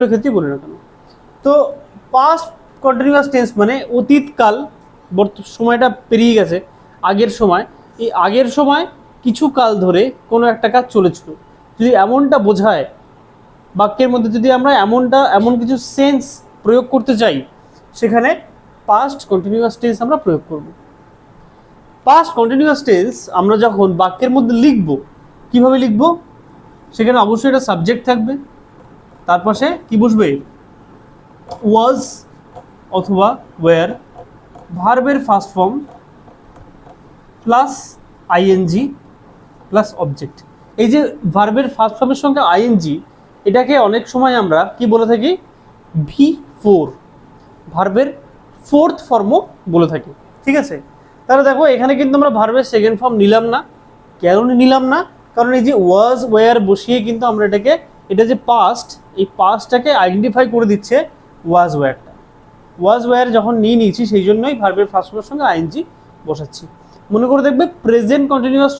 ক্ষেত্রে বলি না কেন। তো পাস্ট কন্টিনিউয়াস টেন্স মানে অতীতকাল, সময়টা পেরিয়ে গেছে, আগের সময়, এই আগের সময় কিছু কাল ধরে কোনো একটা কাজ চলেছিল, যদি এমনটা বোঝায় বাক্যের মধ্যে, যদি আমরা এমন কিছু সেন্স প্রয়োগ করতে চাই, সেখানে পাস্ট কন্টিনিউয়াস টেন্স আমরা প্রয়োগ করব। পাস্ট কন্টিনিউয়াস টেন্স আমরা যখন বাক্যের মধ্যে লিখব, কিভাবে লিখব? সেখানে অবশ্যই একটা সাবজেক্ট থাকবে, তার পাশে কি বসবে? ওয়াজ অথবা ওয়্যার, ভার্বের first form plus ING plus object. এই যে ভার্বের ফার্স্ট ফর্মের সঙ্গে আইএনজি, এটাকে অনেক সময় আমরা কি বলে থাকি? V4, ভার্বের ফোর্থ ফর্মও বলে থাকি। ঠিক আছে, তাহলে দেখো এখানে কিন্তু আমরা ভার্বের সেকেন্ড ফর্ম নিলাম না। কেন নিলাম না? কারণ এই যে ওয়াজ ওয়্যার বসিয়ে কিন্তু আমরা এটা যে পাস্ট, এই পাস্টটাকে আইডেন্টিফাই করে দিচ্ছে ওয়াজ ওয়্যারটা। ওয়াজ ওয়্যার যখন নিয়েছি, সেই জন্যই ভার্বের ফার্স্ট ফর্মের সঙ্গে আইএনজি বসাচ্ছি। মনে করে দেখবে প্রেজেন্ট কন্টিনিউয়াস